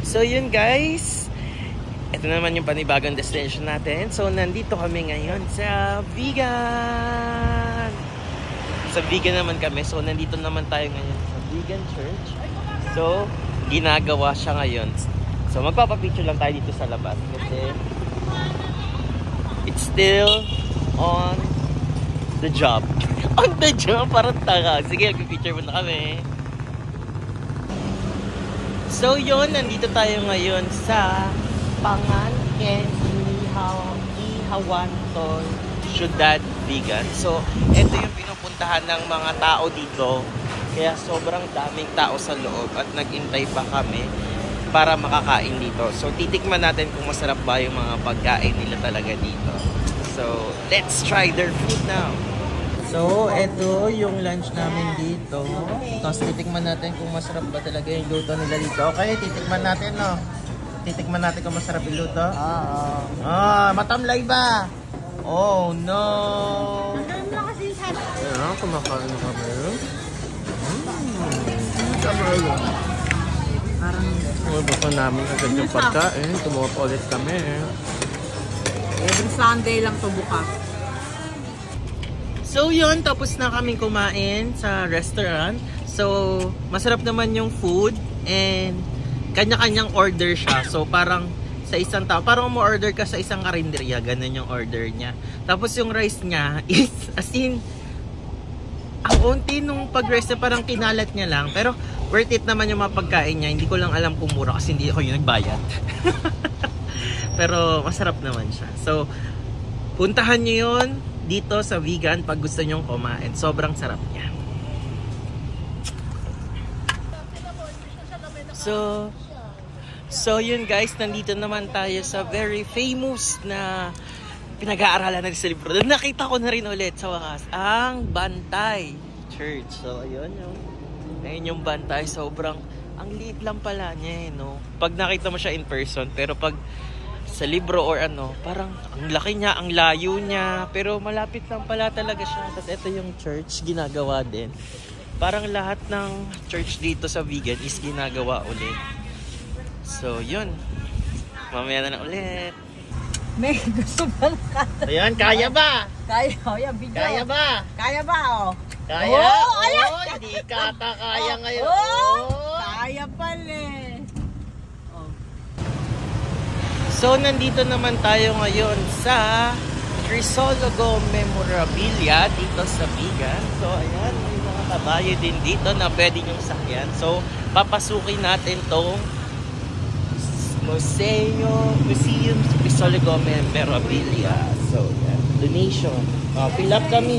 So yun guys, ito naman yung panibagong destination natin. So nandito kami ngayon sa Vigan. Sa Vigan naman kami. So nandito naman tayo ngayon sa Vigan Church. So ginagawa siya ngayon. So magpapapicture lang tayo dito sa labas kasi it's still on the job. On the job, parang tanga. Sige, nagpipicture muna kami. So yun, nandito tayo ngayon sa Panganken Ihawanton Ciudad Vigan. So ito yung pinupuntahan ng mga tao dito. Kaya sobrang daming tao sa loob at nag-intay pa kami para makakain dito. So titikman natin kung masarap ba yung mga pagkain nila talaga dito. So let's try their food now. So, ito yung lunch namin dito. Tapos titikman natin kung masarap ba talaga yung luto nila dito. Okay, titikman natin, no? Titikman natin kung masarap yung luto. Matamlay ba? Oh, no! Ayan, kumakain na kami. Matamlay. Parang... Gusto namin agad yung pagkain. Tumuha pa ulit kami. Every Sunday lang ito bukas. So yun, tapos na kaming kumain sa restaurant. So masarap naman yung food and kanya-kanyang order siya. So parang sa isang tao, parang mo-order ka sa isang karinderya, ganun yung order niya. Tapos yung rice niya is as in ang unti nung pag-rice niya, parang kinalat niya lang. Pero worth it naman yung mga pagkain niya. Hindi ko lang alam kung mura kasi hindi ako yung nagbayad. Pero masarap naman siya. So puntahan nyo yun dito sa Vigan pag gusto nyong kumain. Sobrang sarap niya. So yun guys, nandito naman tayo sa very famous na pinag-aaralan natin sa libro. Nakita ko na rin ulit sa wakas ang Bantay Church. So ayun yung Bantay. Sobrang ang liit lang pala niya, no? Pag nakita mo siya in person, pero pag sa libro or ano, parang ang laki niya, ang layo niya, pero malapit lang pala talaga siya. Tapos ito yung church, ginagawa din. Parang lahat ng church dito sa Vigan is ginagawa ulit. So yun, mamaya na ulit. May gusto ba ka? Ayan, kaya ba? Kaya, yan, video. Kaya ba? Kaya ba, oh? Kaya? Oh, ayan. Hindi kata kaya ngayon. Kaya pala. So, nandito naman tayo ngayon sa Crisologo Memorabilia dito sa Vigan. So, ayan, may mga kabayo din dito na pwede nyong sakyan. So, papasukin natin tong Museum Crisologo Memorabilia. So, ayan, donation. Fill up kami.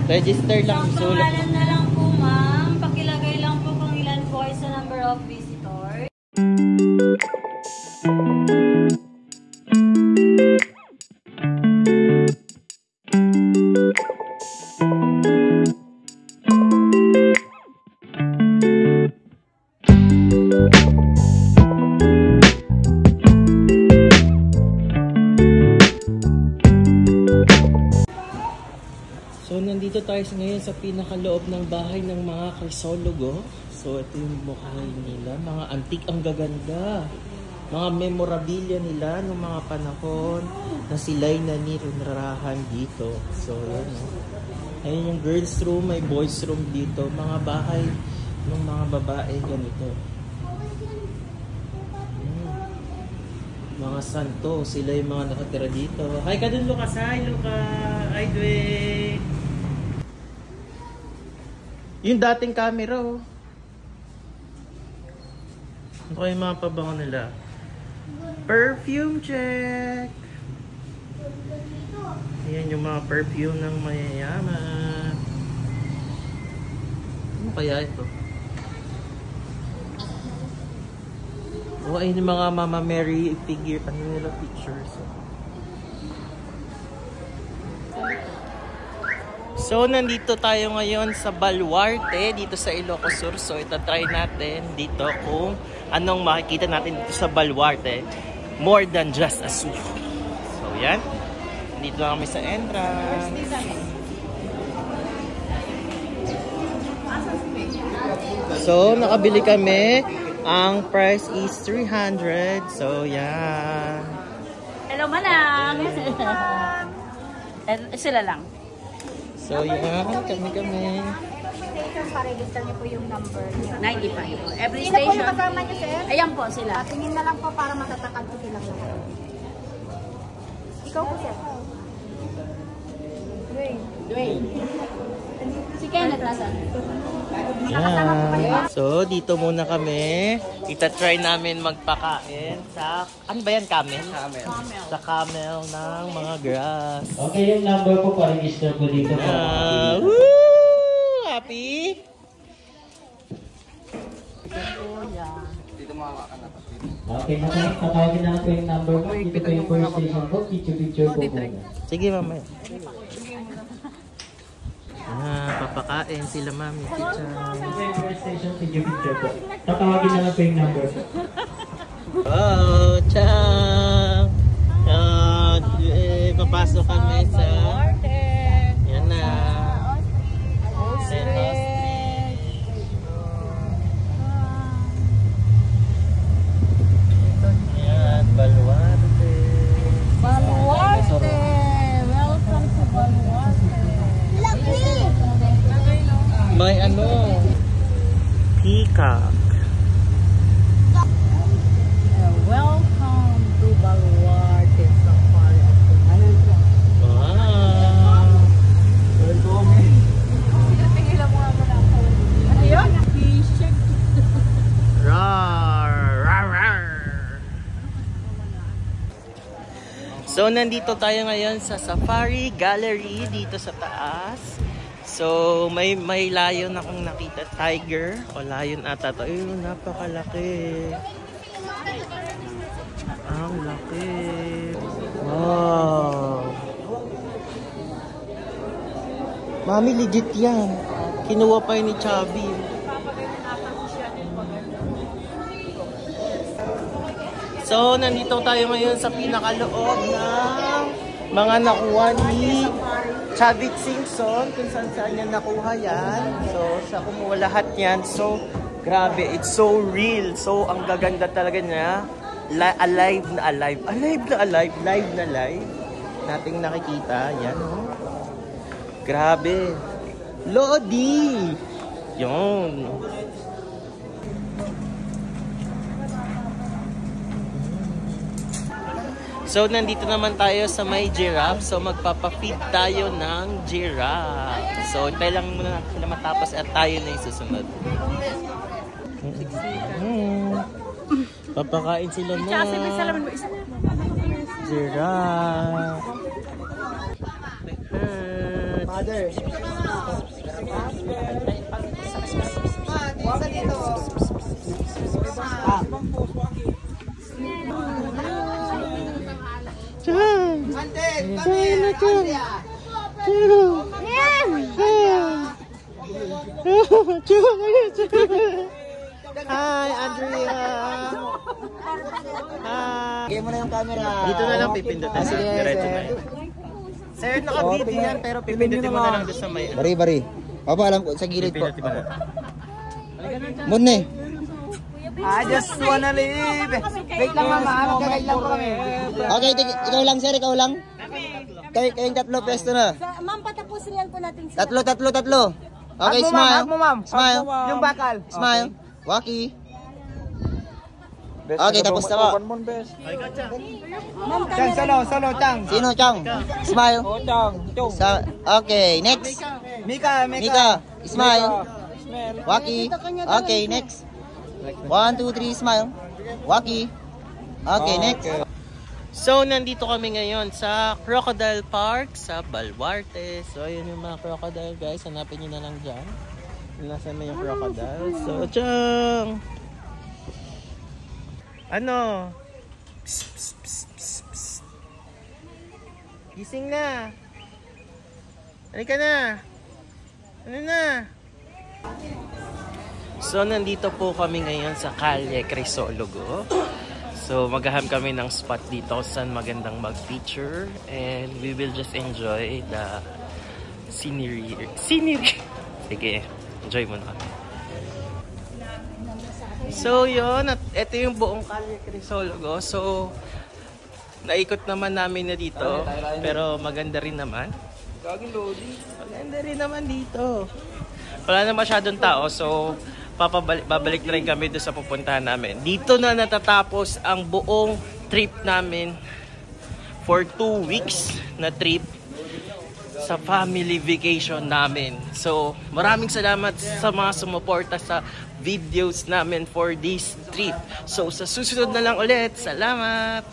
Register lang. Isang pangalan na lang po, ma'am. Pakilagay lang po kung ilan po ay sa number of visitors. So, nandito tayo ngayon sa pinakaloob ng bahay ng mga Crisologo. So, ito yung mukha nila. Mga antik, ang gaganda. Mga memorabilia nila noong mga panahon na sila'y naninirahan dito. So, yan o. Ayun yung girls room, may boys room dito. Mga bahay ng mga babae, ganito. Mga santo, sila yung mga nakatira dito. Hi ka dun, Lucas. Hi, Luca. Hi, Dwayne. Yung dating camera, oh. Ano kayo yung mga pabango nila? Perfume check! Ayan yung mga perfume ng mayayaman. Ano kaya ito? Oh, ayun yung mga Mama Mary figure. Ano nila pictures? So, nandito tayo ngayon sa Baluarte, dito sa Ilocos Sur. So, itatry natin dito kung anong makikita natin dito sa Baluarte. More than just a zoo. So, yan. Dito na kami sa entrance. So, nakabili kami. Ang price is 300. So, yan. Hello, manang! Sila lang. So, yan. Kami. Pa-register niyo po yung number. 95 po. Every Sino po station. yung kasama niyo, sir? Ayan po sila. Tingin na lang po para matatakad po silang lahat. Ikaw po, sir. Dwayne. Si Kenneth nasan? Yan. So, dito muna kami. Itatry namin magpakain sa, ano ba yan, camel? Sa camel ng mga grass. Okay, yung number po pa-register po dito po. Woo! Happy? Okay, nakatawagin na po yung number po. Dito po yung first station po. Picture po po. Sige, mamaya. Papakain sila, mami. Dito po yung first station, picture po. Tatawagin na lang po yung number. Oh, Chang! Papasok kami sa... Yan na. Yan, Baluarte. Baluarte! Welcome to Baluarte! May ano? Peacock. Welcome to Baluarte Safari. Wow! Ano yun? Fishing. Rar! Rar! Rar! So, nandito tayo ngayon sa Safari Gallery dito sa taas. So, may lion akong nakita. Tiger. O lion ata to. Ayun, napakalaki. Ang laki. Wow. Mami, legit yan. Kinuha pa yun ni Chubby. So, nandito tayo ngayon sa pinakaloob ng mga nakuha ni Chavit Simpson. Kung saan niya nakuha yan. So, siya kumuha lahat yan. So, grabe. It's so real. So, ang gaganda talaga niya. Alive na alive. Alive na alive. Live na live. Nating nakikita. Yan, oh. Grabe. Lodi! Yun. So, nandito naman tayo sa may giraffe. So, magpapafeed tayo ng giraffe. So, tayo lang muna sila matapos at tayo na yung susunod. Papakain sila na. Giraffe. Mother. Chan! Chan na Chan! Hi, Andrea! Hi! Game mo na yung camera. Dito na lang pipindutin. Sige, Diretso na yan. Sir, naka-video yan, pero pipindutin mo na lang doon sa may... Bari. Opo, alam ko. Sa gilid po. Pipindutin mo na. Mune. I just wanna live. Wait lang, mama. Magkakait lang po kami. Okay, ikaw lang, sir. Ikaw lang. Kayong tatlo, pesto na. Ma'am, patapusin lang po natin sila. Tatlo. Okay, smile. ma'am. Smile. Yung bakal. Smile. Waki. Okay, tapos na po. Chang, solo, Chang. Sino, Chang? Smile. Chang, Okay, next. Mika. Smile. Waki. Okay, next. 1, 2, 3, smile. Waki. Okay, next. So, nandito kami ngayon sa Crocodile Park sa Baluarte. So, ayun yung mga crocodile, guys. Hanapin nyo na lang dyan. Nasaan na yung crocodile? So, Chang! Ano? Psst, psst, psst, psst, psst. Gising na. Halika na. Ano na? So, nandito po kami ngayon sa Calle Crisologo. So, maghaham kami ng spot dito saan magandang mag-feature. And we will just enjoy the scenery. Sige, enjoy mo na kami. So yun, at ito yung buong Calle Crisologo. So naikot naman namin na dito, pero maganda rin naman. Maganda rin naman dito. Wala na masyadong tao, so babalik na rin kami doon sa pupuntahan namin. Dito na natatapos ang buong trip namin for 2 weeks na trip sa family vacation namin. So, maraming salamat sa mga sumuporta sa videos namin for this trip. So, sa susunod na lang ulit. Salamat!